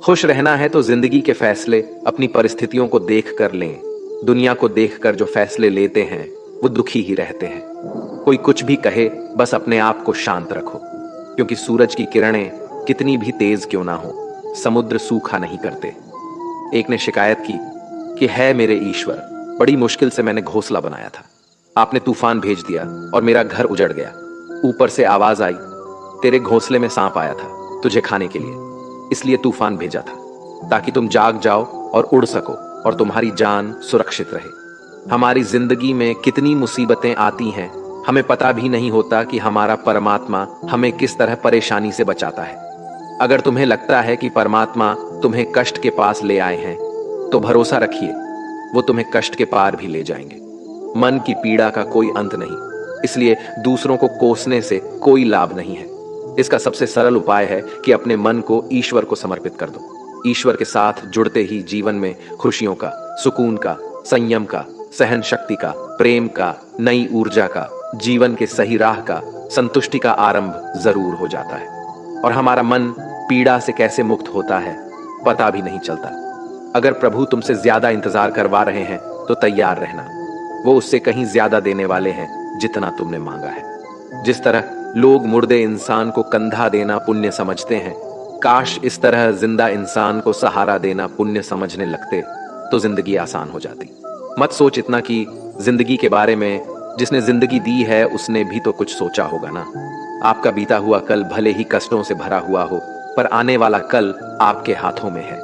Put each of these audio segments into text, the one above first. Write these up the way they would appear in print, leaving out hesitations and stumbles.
खुश रहना है तो जिंदगी के फैसले अपनी परिस्थितियों को देख कर लें। दुनिया को देखकर जो फैसले लेते हैं वो दुखी ही रहते हैं। कोई कुछ भी कहे, बस अपने आप को शांत रखो, क्योंकि सूरज की किरणें कितनी भी तेज क्यों ना हो, समुद्र सूखा नहीं करते। एक ने शिकायत की कि है मेरे ईश्वर, बड़ी मुश्किल से मैंने घोंसला बनाया था, आपने तूफान भेज दिया और मेरा घर उजड़ गया। ऊपर से आवाज आई, तेरे घोंसले में सांप आया था तुझे खाने के लिए, इसलिए तूफान भेजा था, ताकि तुम जाग जाओ और उड़ सको और तुम्हारी जान सुरक्षित रहे। हमारी जिंदगी में कितनी मुसीबतें आती हैं, हमें पता भी नहीं होता कि हमारा परमात्मा हमें किस तरह परेशानी से बचाता है। अगर तुम्हें लगता है कि परमात्मा तुम्हें कष्ट के पास ले आए हैं, तो भरोसा रखिए वो तुम्हें कष्ट के पार भी ले जाएंगे। मन की पीड़ा का कोई अंत नहीं, इसलिए दूसरों को कोसने से कोई लाभ नहीं है। इसका सबसे सरल उपाय है कि अपने मन को ईश्वर को समर्पित कर दो। ईश्वर के साथ जुड़ते ही जीवन में खुशियों का, सुकून का, संयम का, सहन शक्ति का, प्रेम का, नई ऊर्जा का, जीवन के सही राह का, संतुष्टि का आरंभ जरूर हो जाता है। और हमारा मन पीड़ा से कैसे मुक्त होता है पता भी नहीं चलता। अगर प्रभु तुमसे ज्यादा इंतजार करवा रहे हैं तो तैयार रहना, वो उससे कहीं ज्यादा देने वाले हैं जितना तुमने मांगा है। जिस तरह लोग मुर्दे इंसान को कंधा देना पुण्य समझते हैं, काश इस तरह जिंदा इंसान को सहारा देना पुण्य समझने लगते तो जिंदगी आसान हो जाती। मत सोच इतना कि जिंदगी के बारे में, जिसने जिंदगी दी है उसने भी तो कुछ सोचा होगा ना। आपका बीता हुआ कल भले ही कष्टों से भरा हुआ हो, पर आने वाला कल आपके हाथों में है।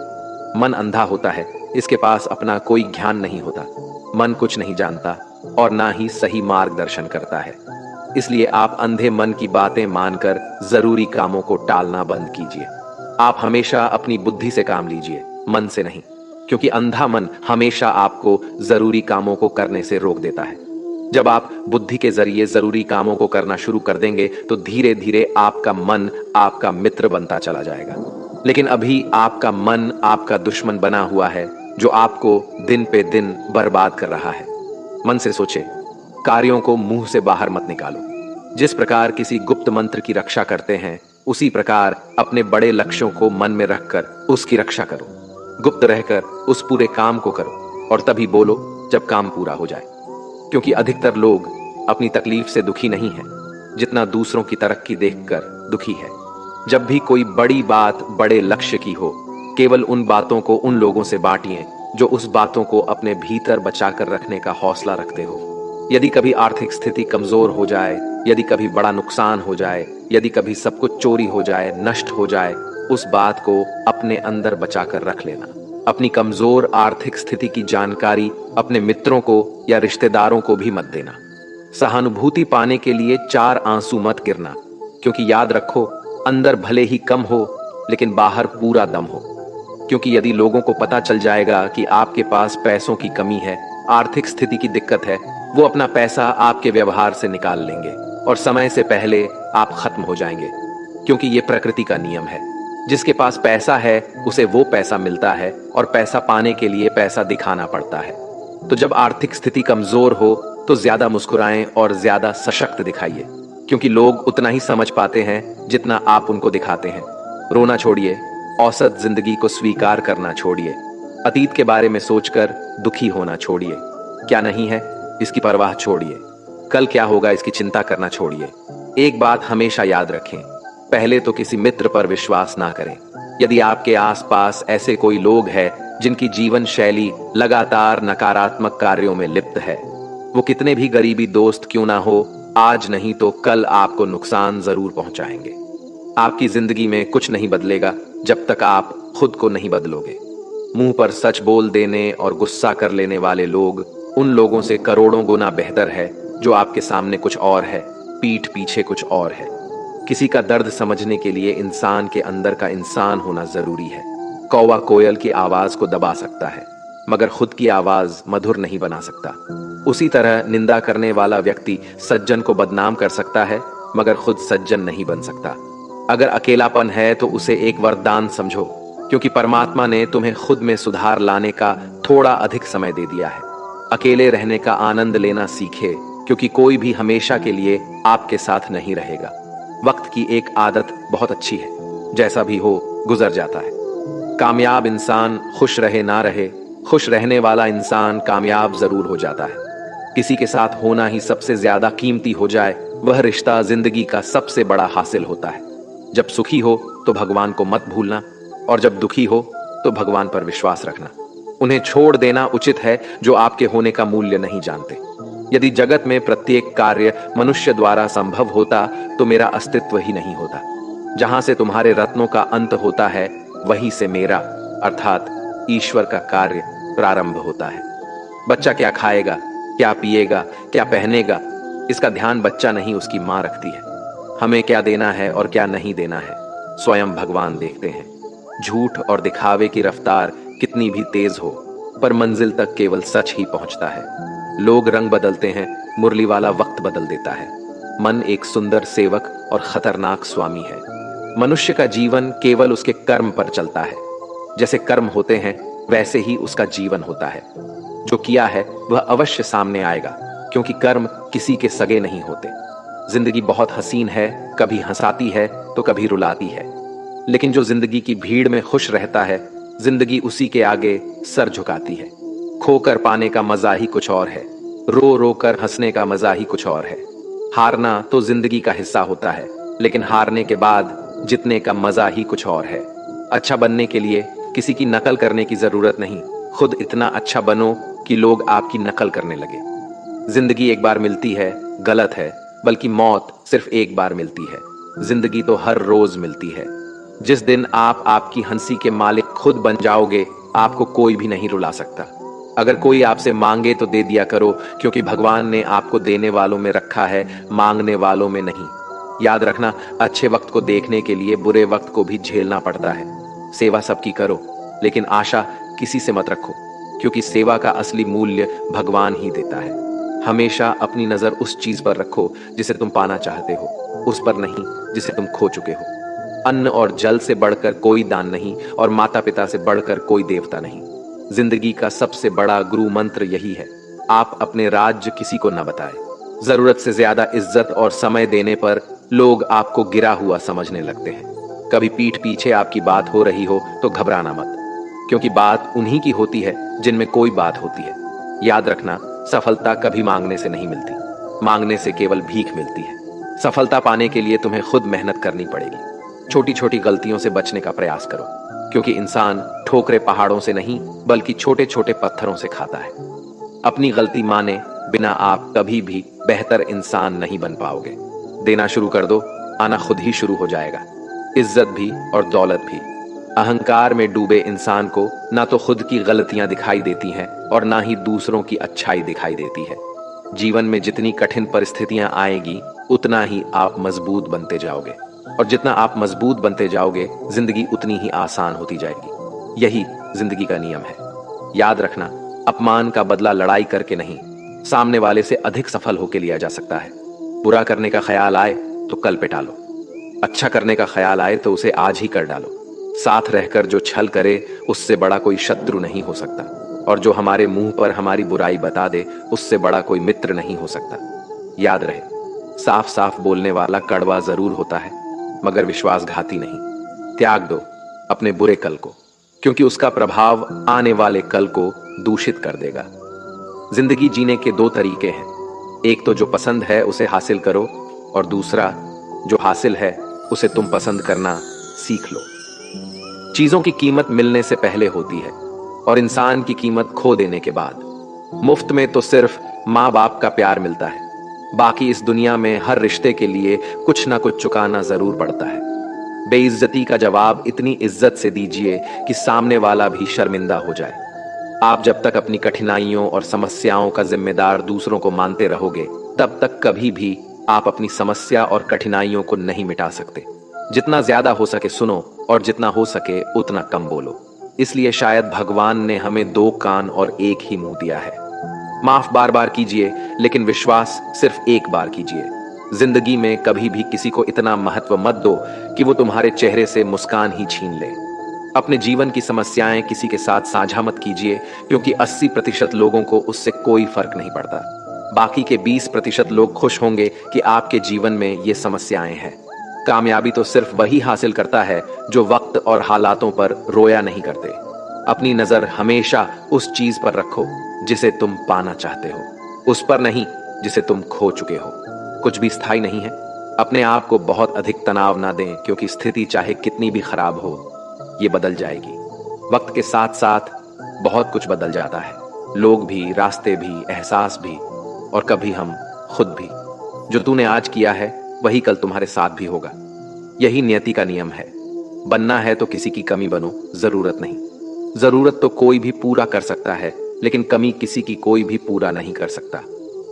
मन अंधा होता है, इसके पास अपना कोई ज्ञान नहीं होता। मन कुछ नहीं जानता और ना ही सही मार्गदर्शन करता है। इसलिए आप अंधे मन की बातें मानकर जरूरी कामों को टालना बंद कीजिए। आप हमेशा अपनी बुद्धि से काम लीजिए, मन से नहीं, क्योंकि अंधा मन हमेशा आपको जरूरी कामों को करने से रोक देता है। जब आप बुद्धि के जरिए जरूरी कामों को करना शुरू कर देंगे तो धीरे धीरे आपका मन आपका मित्र बनता चला जाएगा। लेकिन अभी आपका मन आपका दुश्मन बना हुआ है, जो आपको दिन पे दिन बर्बाद कर रहा है। मन से सोचे, कार्यों को मुंह से बाहर मत निकालो। जिस प्रकार किसी गुप्त मंत्र की रक्षा करते हैं, उसी प्रकार अपने बड़े लक्ष्यों को मन में रखकर उसकी रक्षा करो। गुप्त रहकर उस पूरे काम को करो और तभी बोलो जब काम पूरा हो जाए। क्योंकि अधिकतर लोग अपनी तकलीफ से दुखी नहीं है, जितना दूसरों की तरक्की देखकर दुखी है। जब भी कोई बड़ी बात बड़े लक्ष्य की हो, केवल उन बातों को उन लोगों से बांटिए जो उस बातों को अपने भीतर बचाकर रखने का हौसला रखते हो। यदि कभी आर्थिक स्थिति कमजोर हो जाए, यदि कभी बड़ा नुकसान हो जाए, यदि कभी सब कुछ चोरी हो जाए, नष्ट हो जाए, उस बात को अपने अंदर बचाकर रख लेना। अपनी कमजोर आर्थिक स्थिति की जानकारी अपने मित्रों को या रिश्तेदारों को भी मत देना। सहानुभूति पाने के लिए 4 आंसू मत गिरना, क्योंकि याद रखो, अंदर भले ही कम हो लेकिन बाहर पूरा दम हो। क्योंकि यदि लोगों को पता चल जाएगा कि आपके पास पैसों की कमी है, आर्थिक स्थिति की दिक्कत है, वो अपना पैसा आपके व्यवहार से निकाल लेंगे और समय से पहले आप खत्म हो जाएंगे। क्योंकि ये प्रकृति का नियम है, जिसके पास पैसा है उसे वो पैसा मिलता है और पैसा पाने के लिए पैसा दिखाना पड़ता है। तो जब आर्थिक स्थिति कमजोर हो तो ज्यादा मुस्कुराएं और ज्यादा सशक्त दिखाइए, क्योंकि लोग उतना ही समझ पाते हैं जितना आप उनको दिखाते हैं। रोना छोड़िए, औसत जिंदगी को स्वीकार करना छोड़िए, अतीत के बारे में सोचकर दुखी होना छोड़िए। क्या नहीं है इसकी परवाह छोड़िए, कल क्या होगा इसकी चिंता करना छोड़िए। एक बात हमेशा याद रखें, पहले तो किसी मित्र पर विश्वास ना करें। यदि आपके आसपास ऐसे कोई लोग हैं जिनकी जीवन शैली लगातार नकारात्मक कार्यों में लिप्त है, वो कितने भी गरीबी दोस्त क्यों ना हो, आज नहीं तो कल आपको नुकसान जरूर पहुंचाएंगे। आपकी जिंदगी में कुछ नहीं बदलेगा जब तक आप खुद को नहीं बदलोगे। मुंह पर सच बोल देने और गुस्सा कर लेने वाले लोग उन लोगों से करोड़ों गुना बेहतर है जो आपके सामने कुछ और है, पीठ पीछे कुछ और है। किसी का दर्द समझने के लिए इंसान के अंदर का इंसान होना जरूरी है। कौवा कोयल की आवाज को दबा सकता है, मगर खुद की आवाज मधुर नहीं बना सकता। उसी तरह निंदा करने वाला व्यक्ति सज्जन को बदनाम कर सकता है, मगर खुद सज्जन नहीं बन सकता। अगर अकेलापन है तो उसे एक वरदान समझो, क्योंकि परमात्मा ने तुम्हें खुद में सुधार लाने का थोड़ा अधिक समय दे दिया है। अकेले रहने का आनंद लेना सीखे, क्योंकि कोई भी हमेशा के लिए आपके साथ नहीं रहेगा। वक्त की एक आदत बहुत अच्छी है, जैसा भी हो गुजर जाता है। कामयाब इंसान खुश रहे ना रहे, खुश रहने वाला इंसान कामयाब जरूर हो जाता है। किसी के साथ होना ही सबसे ज्यादा कीमती हो जाए, वह रिश्ता जिंदगी का सबसे बड़ा हासिल होता है। जब सुखी हो तो भगवान को मत भूलना, और जब दुखी हो तो भगवान पर विश्वास रखना। उन्हें छोड़ देना उचित है जो आपके होने का मूल्य नहीं जानते। यदि जगत में प्रत्येक कार्य मनुष्य द्वारा संभव होता तो मेरा अस्तित्व ही नहीं होता। जहां से तुम्हारे रत्नों का अंत होता है, वहीं से मेरा अर्थात ईश्वर का कार्य प्रारंभ होता है। बच्चा क्या खाएगा, क्या पिएगा, क्या पहनेगा, इसका ध्यान बच्चा नहीं उसकी मां रखती है। हमें क्या देना है और क्या नहीं देना है, स्वयं भगवान देखते हैं। झूठ और दिखावे की रफ्तार कितनी भी तेज हो, पर मंजिल तक केवल सच ही पहुंचता है। लोग रंग बदलते हैं, मुरली वाला वक्त बदल देता है। मन एक सुंदर सेवक और खतरनाक स्वामी है। मनुष्य का जीवन केवल उसके कर्म पर चलता है। जैसे कर्म होते हैं वैसे ही उसका जीवन होता है। जो किया है वह अवश्य सामने आएगा, क्योंकि कर्म किसी के सगे नहीं होते। जिंदगी बहुत हसीन है, कभी हंसाती है तो कभी रुलाती है, लेकिन जो जिंदगी की भीड़ में खुश रहता है, जिंदगी उसी के आगे सर झुकाती है। खोकर पाने का मजा ही कुछ और है, रो रो कर हंसने का मजा ही कुछ और है। हारना तो जिंदगी का हिस्सा होता है, लेकिन हारने के बाद जीतने का मजा ही कुछ और है। अच्छा बनने के लिए किसी की नकल करने की जरूरत नहीं, खुद इतना अच्छा बनो कि लोग आपकी नकल करने लगे। जिंदगी एक बार मिलती है गलत है, बल्कि मौत सिर्फ एक बार मिलती है। जिंदगी तो हर रोज मिलती है। जिस दिन आप आपकी हंसी के मालिक खुद बन जाओगे, आपको कोई भी नहीं रुला सकता। अगर कोई आपसे मांगे तो दे दिया करो, क्योंकि भगवान ने आपको देने वालों में रखा है, मांगने वालों में नहीं। याद रखना, अच्छे वक्त को देखने के लिए बुरे वक्त को भी झेलना पड़ता है। सेवा सबकी करो, लेकिन आशा किसी से मत रखो, क्योंकि सेवा का असली मूल्य भगवान ही देता है। हमेशा अपनी नजर उस चीज पर रखो जिसे तुम पाना चाहते हो, उस पर नहीं जिसे तुम खो चुके हो। अन्न और जल से बढ़कर कोई दान नहीं, और माता पिता से बढ़कर कोई देवता नहीं। जिंदगी का सबसे बड़ा गुरु मंत्र यही है, आप अपने राज्य किसी को न बताएं। जरूरत से ज्यादा इज्जत और समय देने पर लोग आपको गिरा हुआ समझने लगते हैं। कभी पीठ पीछे आपकी बात हो रही हो तो घबराना मत, क्योंकि बात उन्हीं की होती है जिनमें कोई बात होती है। याद रखना, सफलता कभी मांगने से नहीं मिलती, मांगने से केवल भीख मिलती है। सफलता पाने के लिए तुम्हें खुद मेहनत करनी पड़ेगी। छोटी छोटी गलतियों से बचने का प्रयास करो, क्योंकि इंसान ठोकरे पहाड़ों से नहीं बल्कि छोटे छोटे पत्थरों से खाता है। अपनी गलती माने बिना आप कभी भी बेहतर इंसान नहीं बन पाओगे। देना शुरू कर दो, आना खुद ही शुरू हो जाएगा, इज्जत भी और दौलत भी। अहंकार में डूबे इंसान को ना तो खुद की गलतियां दिखाई देती हैं और ना ही दूसरों की अच्छाई दिखाई देती है। जीवन में जितनी कठिन परिस्थितियां आएगी, उतना ही आप मजबूत बनते जाओगे, और जितना आप मजबूत बनते जाओगे, जिंदगी उतनी ही आसान होती जाएगी। यही जिंदगी का नियम है। याद रखना, अपमान का बदला लड़ाई करके नहीं, सामने वाले से अधिक सफल होकर लिया जा सकता है। बुरा करने का ख्याल आए तो कल पे टालो, अच्छा करने का ख्याल आए तो उसे आज ही कर डालो। साथ रहकर जो छल करे, उससे बड़ा कोई शत्रु नहीं हो सकता, और जो हमारे मुंह पर हमारी बुराई बता दे, उससे बड़ा कोई मित्र नहीं हो सकता। याद रहे, साफ साफ बोलने वाला कड़वा जरूर होता है, मगर विश्वासघाती नहीं। त्याग दो अपने बुरे कल को, क्योंकि उसका प्रभाव आने वाले कल को दूषित कर देगा। जिंदगी जीने के दो तरीके हैं, एक तो जो पसंद है उसे हासिल करो, और दूसरा जो हासिल है उसे तुम पसंद करना सीख लो। चीजों की कीमत मिलने से पहले होती है, और इंसान की कीमत खो देने के बाद। मुफ्त में तो सिर्फ माँ बाप का प्यार मिलता है, बाकी इस दुनिया में हर रिश्ते के लिए कुछ ना कुछ चुकाना जरूर पड़ता है। बेइज्जती का जवाब इतनी इज्जत से दीजिए कि सामने वाला भी शर्मिंदा हो जाए। आप जब तक अपनी कठिनाइयों और समस्याओं का जिम्मेदार दूसरों को मानते रहोगे, तब तक कभी भी आप अपनी समस्या और कठिनाइयों को नहीं मिटा सकते। जितना ज्यादा हो सके सुनो, और जितना हो सके उतना कम बोलो। इसलिए शायद भगवान ने हमें दो कान और एक ही मुंह दिया है। माफ बार बार कीजिए, लेकिन विश्वास सिर्फ एक बार कीजिए। जिंदगी में कभी भी किसी को इतना महत्व मत दो कि वो तुम्हारे चेहरे से मुस्कान ही छीन ले। अपने जीवन की समस्याएं किसी के साथ साझा मत कीजिए, क्योंकि 80% लोगों को उससे कोई फर्क नहीं पड़ता। बाकी के 20% लोग खुश होंगे कि आपके जीवन में ये समस्याएं हैं। कामयाबी तो सिर्फ वही हासिल करता है जो वक्त और हालातों पर रोया नहीं करते। अपनी नजर हमेशा उस चीज पर रखो जिसे तुम पाना चाहते हो, उस पर नहीं जिसे तुम खो चुके हो। कुछ भी स्थायी नहीं है। अपने आप को बहुत अधिक तनाव ना दें, क्योंकि स्थिति चाहे कितनी भी खराब हो, ये बदल जाएगी। वक्त के साथ साथ बहुत कुछ बदल जाता है, लोग भी, रास्ते भी, एहसास भी, और कभी हम खुद भी। जो तूने आज किया है वही कल तुम्हारे साथ भी होगा। यही नियति का नियम है। बनना है तो किसी की कमी बनो, जरूरत नहीं। जरूरत तो कोई भी पूरा कर सकता है, लेकिन कमी किसी की कोई भी पूरा नहीं कर सकता।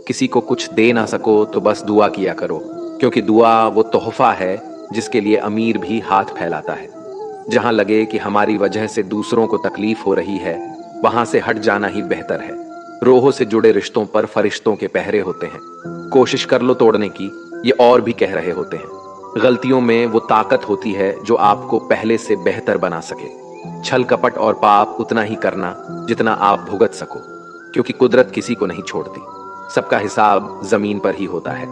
किसी को कुछ दे ना सको तो बस दुआ किया करो, क्योंकि दुआ वो तोहफा है जिसके लिए अमीर भी हाथ फैलाता है। जहां लगे कि हमारी वजह से दूसरों को तकलीफ हो रही है, वहां से हट जाना ही बेहतर है। रोहों से जुड़े रिश्तों पर फरिश्तों के पहरे होते हैं। कोशिश कर लो तोड़ने की, ये और भी कह रहे होते हैं। गलतियों में वो ताकत होती है जो आपको पहले से बेहतर बना सके। छल कपट और पाप उतना ही करना जितना आप भुगत सको, क्योंकि कुदरत किसी को नहीं छोड़ती। सबका हिसाब जमीन पर ही होता है।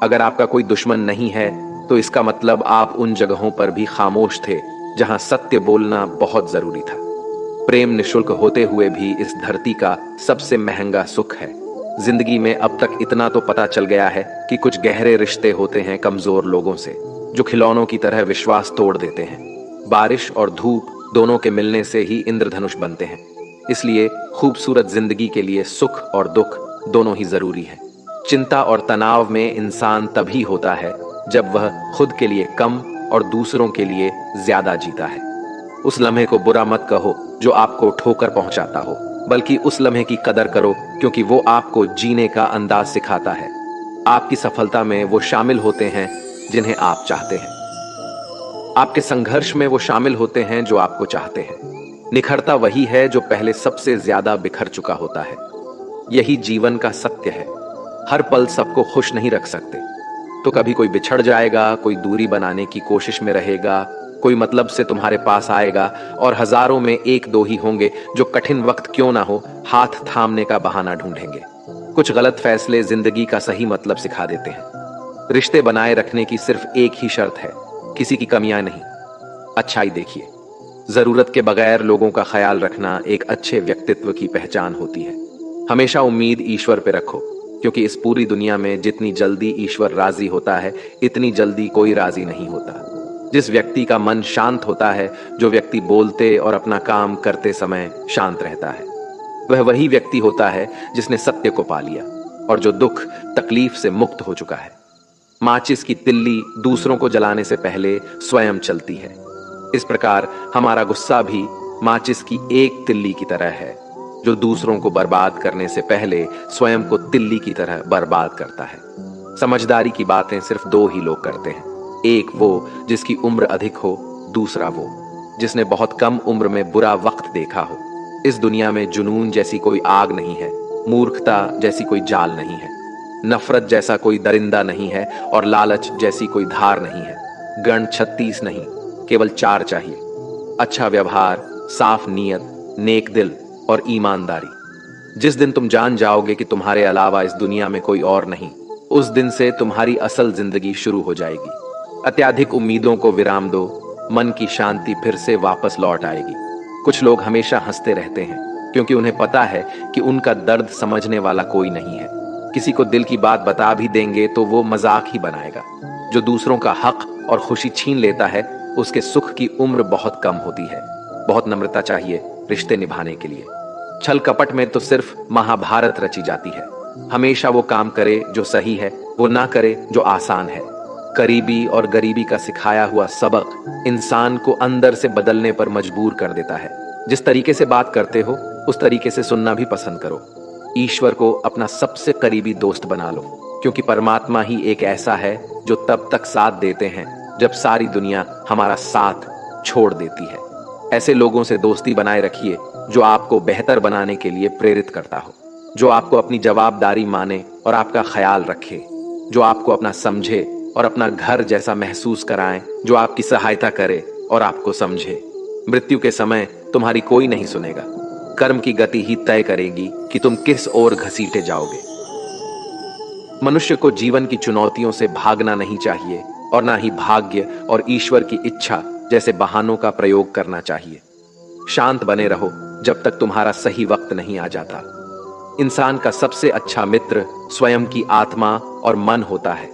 अगर आपका कोई दुश्मन नहीं है तो इसका मतलब आप उन जगहों पर भी खामोश थे जहां सत्य बोलना बहुत जरूरी था। प्रेम निशुल्क होते हुए भी इस धरती का सबसे महंगा सुख है। जिंदगी में अब तक इतना तो पता चल गया है कि कुछ गहरे रिश्ते होते हैं कमजोर लोगों से, जो खिलौनों की तरह विश्वास तोड़ देते हैं। बारिश और धूप दोनों के मिलने से ही इंद्रधनुष बनते हैं। इसलिए खूबसूरत जिंदगी के लिए सुख और दुख दोनों ही जरूरी है। चिंता और तनाव में इंसान तभी होता है जब वह खुद के लिए कम और दूसरों के लिए ज्यादा जीता है। उस लम्हे को बुरा मत कहो जो आपको ठोकर पहुंचाता हो, बल्कि उस लम्हे की कदर करो, क्योंकि वो आपको जीने का अंदाज सिखाता है। आपकी सफलता में वो शामिल होते हैं जिन्हें आप चाहते हैं। आपके संघर्ष में वो शामिल होते हैं जो आपको चाहते हैं। निखरता वही है जो पहले सबसे ज्यादा बिखर चुका होता है। यही जीवन का सत्य है। हर पल सबको खुश नहीं रख सकते, तो कभी कोई बिछड़ जाएगा, कोई दूरी बनाने की कोशिश में रहेगा, कोई मतलब से तुम्हारे पास आएगा, और हजारों में एक दो ही होंगे जो कठिन वक्त क्यों ना हो हाथ थामने का बहाना ढूंढेंगे। कुछ गलत फैसले जिंदगी का सही मतलब सिखा देते हैं। रिश्ते बनाए रखने की सिर्फ एक ही शर्त है, किसी की कमियां नहीं, अच्छाई देखिए। जरूरत के बगैर लोगों का ख्याल रखना एक अच्छे व्यक्तित्व की पहचान होती है। हमेशा उम्मीद ईश्वर पे रखो, क्योंकि इस पूरी दुनिया में जितनी जल्दी ईश्वर राजी होता है, इतनी जल्दी कोई राजी नहीं होता। जिस व्यक्ति का मन शांत होता है, जो व्यक्ति बोलते और अपना काम करते समय शांत रहता है, वह वही व्यक्ति होता है जिसने सत्य को पा लिया और जो दुख तकलीफ से मुक्त हो चुका है। माचिस की तिल्ली दूसरों को जलाने से पहले स्वयं चलती है। इस प्रकार हमारा गुस्सा भी माचिस की एक तिल्ली की तरह है, जो दूसरों को बर्बाद करने से पहले स्वयं को तिल्ली की तरह बर्बाद करता है। समझदारी की बातें सिर्फ दो ही लोग करते हैं, एक वो जिसकी उम्र अधिक हो, दूसरा वो जिसने बहुत कम उम्र में बुरा वक्त देखा हो। इस दुनिया में जुनून जैसी कोई आग नहीं है, मूर्खता जैसी कोई जाल नहीं है, नफरत जैसा कोई दरिंदा नहीं है, और लालच जैसी कोई धार नहीं है। गण 36 नहीं, केवल 4 चाहिए: अच्छा व्यवहार, साफ नीयत, नेक दिल और ईमानदारी। जिस दिन तुम जान जाओगे कि तुम्हारे अलावा इस दुनिया में कोई और नहीं, उस दिन से तुम्हारी असल जिंदगी शुरू हो जाएगी। अत्याधिक उम्मीदों को विराम दो, मन की शांति फिर से वापस लौट आएगी। कुछ लोग हमेशा हंसते रहते हैं, क्योंकि उन्हें पता है कि उनका दर्द समझने वाला कोई नहीं है। किसी को दिल की बात बता भी देंगे तो वो मजाक ही बनाएगा। जो दूसरों का हक और खुशी छीन लेता है, उसके सुख की उम्र बहुत कम होती है। बहुत नम्रता चाहिए रिश्ते निभाने के लिए। छल कपट में तो सिर्फ महाभारत रची जाती है। हमेशा वो काम करे जो सही है, वो ना करे जो आसान है। करीबी और गरीबी का सिखाया हुआ सबक इंसान को अंदर से बदलने पर मजबूर कर देता है। जिस तरीके से बात करते हो, उस तरीके से सुनना भी पसंद करो। ईश्वर को अपना सबसे करीबी दोस्त बना लो, क्योंकि परमात्मा ही एक ऐसा है जो तब तक साथ देते हैं जब सारी दुनिया हमारा साथ छोड़ देती है। ऐसे लोगों से दोस्ती बनाए रखिए जो आपको बेहतर बनाने के लिए प्रेरित करता हो, जो आपको अपनी जवाबदारी माने और आपका ख्याल रखे, जो आपको अपना समझे और अपना घर जैसा महसूस कराएं, जो आपकी सहायता करे और आपको समझे। मृत्यु के समय तुम्हारी कोई नहीं सुनेगा। कर्म की गति ही तय करेगी कि तुम किस ओर घसीटे जाओगे। मनुष्य को जीवन की चुनौतियों से भागना नहीं चाहिए और ना ही भाग्य और ईश्वर की इच्छा जैसे बहानों का प्रयोग करना चाहिए। शांत बने रहो जब तक तुम्हारा सही वक्त नहीं आ जाता। इंसान का सबसे अच्छा मित्र स्वयं की आत्मा और मन होता है,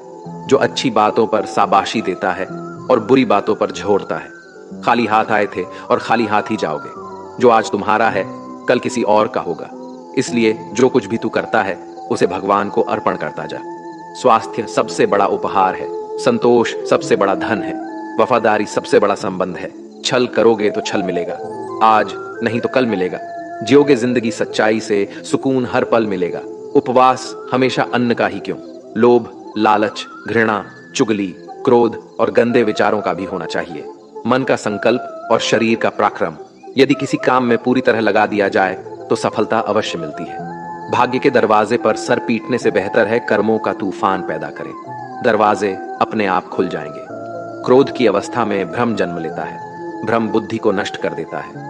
जो अच्छी बातों पर शाबाशी देता है और बुरी बातों पर झोड़ता है। खाली हाथ आए थे और खाली हाथ ही जाओगे। जो आज तुम्हारा है कल किसी और का होगा। इसलिए जो कुछ भी तू करता है उसे भगवान को अर्पण करता जा। स्वास्थ्य सबसे बड़ा उपहार है, संतोष सबसे बड़ा धन है, वफादारी सबसे बड़ा संबंध है। छल करोगे तो छल मिलेगा, आज नहीं तो कल मिलेगा। जियोगे जिंदगी सच्चाई से, सुकून हर पल मिलेगा। उपवास हमेशा अन्न का ही क्यों, लोभ, लालच, घृणा, चुगली, क्रोध और गंदे विचारों का भी होना चाहिए। मन का संकल्प और शरीर का पराक्रम यदि किसी काम में पूरी तरह लगा दिया जाए तो सफलता अवश्य मिलती है। भाग्य के दरवाजे पर सर पीटने से बेहतर है कर्मों का तूफान पैदा करें। दरवाजे अपने आप खुल जाएंगे। क्रोध की अवस्था में भ्रम जन्म लेता है। भ्रम बुद्धि को नष्ट कर देता है।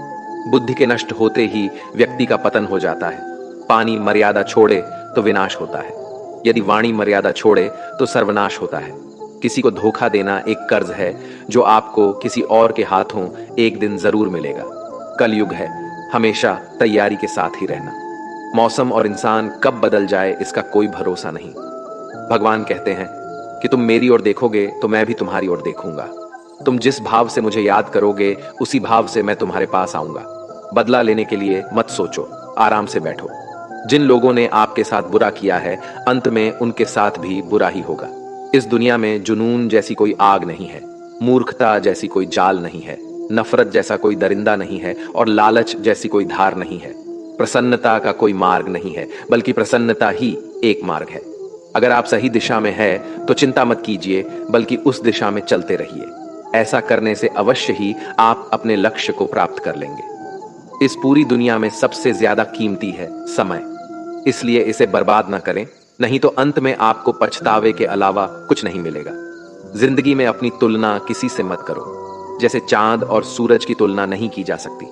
बुद्धि के नष्ट होते ही व्यक्ति का पतन हो जाता है। पानी मर्यादा छोड़े तो विनाश होता है, यदि वाणी मर्यादा छोड़े तो सर्वनाश होता है। किसी को धोखा देना एक कर्ज है जो आपको किसी और के हाथों एक दिन जरूर मिलेगा। कलयुग है, हमेशा तैयारी के साथ ही रहना। मौसम और इंसान कब बदल जाए इसका कोई भरोसा नहीं। भगवान कहते हैं कि तुम मेरी ओर देखोगे तो मैं भी तुम्हारी ओर देखूंगा। तुम जिस भाव से मुझे याद करोगे उसी भाव से मैं तुम्हारे पास आऊंगा। बदला लेने के लिए मत सोचो, आराम से बैठो। जिन लोगों ने आपके साथ बुरा किया है अंत में उनके साथ भी बुरा ही होगा। इस दुनिया में जुनून जैसी कोई आग नहीं है, मूर्खता जैसी कोई जाल नहीं है, नफरत जैसा कोई दरिंदा नहीं है और लालच जैसी कोई धार नहीं है। प्रसन्नता का कोई मार्ग नहीं है, बल्कि प्रसन्नता ही एक मार्ग है। अगर आप सही दिशा में है तो चिंता मत कीजिए, बल्कि उस दिशा में चलते रहिए। ऐसा करने से अवश्य ही आप अपने लक्ष्य को प्राप्त कर लेंगे। इस पूरी दुनिया में सबसे ज्यादा कीमती है समय, इसलिए इसे बर्बाद ना करें, नहीं तो अंत में आपको पछतावे के अलावा कुछ नहीं मिलेगा। जिंदगी में अपनी तुलना किसी से मत करो। जैसे चांद और सूरज की तुलना नहीं की जा सकती,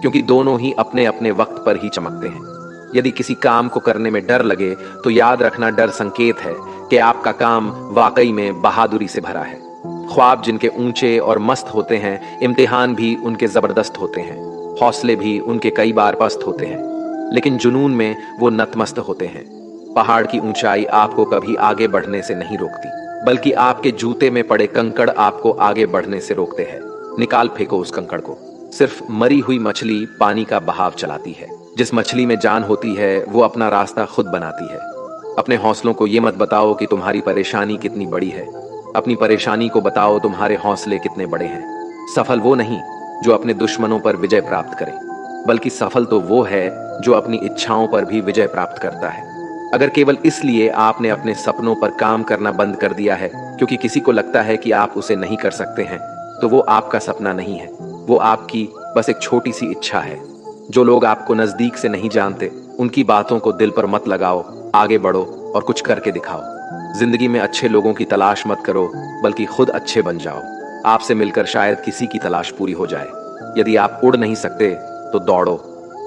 क्योंकि दोनों ही अपने अपने वक्त पर ही चमकते हैं। यदि किसी काम को करने में डर लगे तो याद रखना डर संकेत है कि आपका काम वाकई में बहादुरी से भरा है। ख्वाब जिनके ऊंचे और मस्त होते हैं, इम्तिहान भी उनके जबरदस्त होते हैं, हौसले भी उनके कई बार पस्त होते हैं, लेकिन जुनून में वो नतमस्त होते हैं। पहाड़ की ऊंचाई आपको कभी आगे बढ़ने से नहीं रोकती, बल्कि आपके जूते में पड़े कंकड़ आपको आगे बढ़ने से रोकते हैं। निकाल फेंको उस कंकड़ को। सिर्फ मरी हुई मछली पानी का बहाव चलाती है। जिस मछली में जान होती है वो अपना रास्ता खुद बनाती है। अपने हौसलों को ये मत बताओ कि तुम्हारी परेशानी कितनी बड़ी है, अपनी परेशानी को बताओ तुम्हारे हौसले कितने बड़े हैं। सफल वो नहीं जो अपने दुश्मनों पर विजय प्राप्त करे, बल्कि सफल तो वो है जो अपनी इच्छाओं पर भी विजय प्राप्त करता है। अगर केवल इसलिए आपने अपने सपनों पर काम करना बंद कर दिया है क्योंकि किसी को लगता है कि आप उसे नहीं कर सकते हैं, तो वो आपका सपना नहीं है, वो आपकी बस एक छोटी सी इच्छा है। जो लोग आपको नजदीक से नहीं जानते उनकी बातों को दिल पर मत लगाओ, आगे बढ़ो और कुछ करके दिखाओ। जिंदगी में अच्छे लोगों की तलाश मत करो, बल्कि खुद अच्छे बन जाओ। आपसे मिलकर शायद किसी की तलाश पूरी हो जाए। यदि आप उड़ नहीं सकते तो दौड़ो,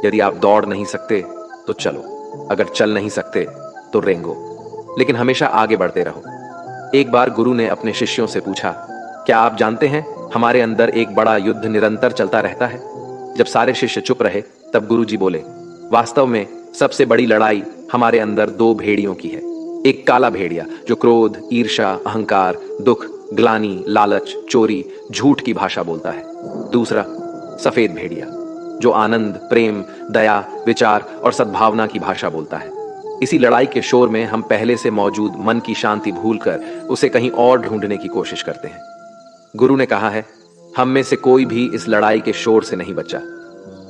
यदि आप दौड़ नहीं सकते तो चलो, अगर चल नहीं सकते तो रेंगो, लेकिन हमेशा आगे बढ़ते रहो। एक बार गुरु ने अपने शिष्यों से पूछा, क्या आप जानते हैं हमारे अंदर एक बड़ा युद्ध निरंतर चलता रहता है? जब सारे शिष्य चुप रहे तब गुरु जी बोले, वास्तव में सबसे बड़ी लड़ाई हमारे अंदर दो भेड़ियों की है। एक काला भेड़िया जो क्रोध, ईर्ष्या, अहंकार, दुख, ग्लानि, लालच, चोरी, झूठ की भाषा बोलता है। दूसरा सफेद भेड़िया जो आनंद, प्रेम, दया, विचार और सद्भावना की भाषा बोलता है। इसी लड़ाई के शोर में हम पहले से मौजूद मन की शांति भूलकर उसे कहीं और ढूंढने की कोशिश करते हैं। गुरु ने कहा है, हम में से कोई भी इस लड़ाई के शोर से नहीं बचा।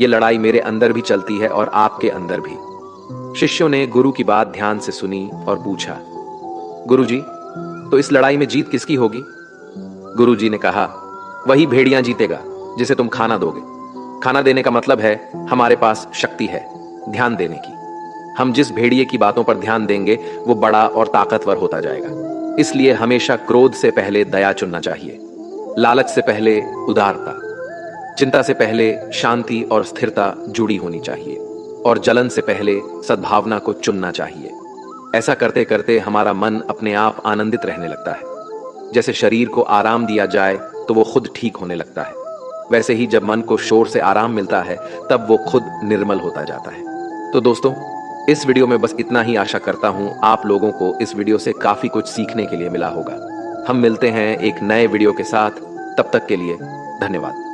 ये लड़ाई मेरे अंदर भी चलती है और आपके अंदर भी। शिष्यों ने गुरु की बात ध्यान से सुनी और पूछा, गुरुजी, तो इस लड़ाई में जीत किसकी होगी? गुरुजी ने कहा, वही भेड़िया जीतेगा जिसे तुम खाना दोगे। खाना देने का मतलब है हमारे पास शक्ति है ध्यान देने की। हम जिस भेड़िए की बातों पर ध्यान देंगे वो बड़ा और ताकतवर होता जाएगा। इसलिए हमेशा क्रोध से पहले दया चुनना चाहिए, लालच से पहले उदारता, चिंता से पहले शांति और स्थिरता जुड़ी होनी चाहिए, और जलन से पहले सद्भावना को चुनना चाहिए। ऐसा करते करते हमारा मन अपने आप आनंदित रहने लगता है। जैसे शरीर को आराम दिया जाए तो वो खुद ठीक होने लगता है, वैसे ही जब मन को शोर से आराम मिलता है तब वो खुद निर्मल होता जाता है। तो दोस्तों, इस वीडियो में बस इतना ही। आशा करता हूं आप लोगों को इस वीडियो से काफी कुछ सीखने के लिए मिला होगा। हम मिलते हैं एक नए वीडियो के साथ, तब तक के लिए धन्यवाद।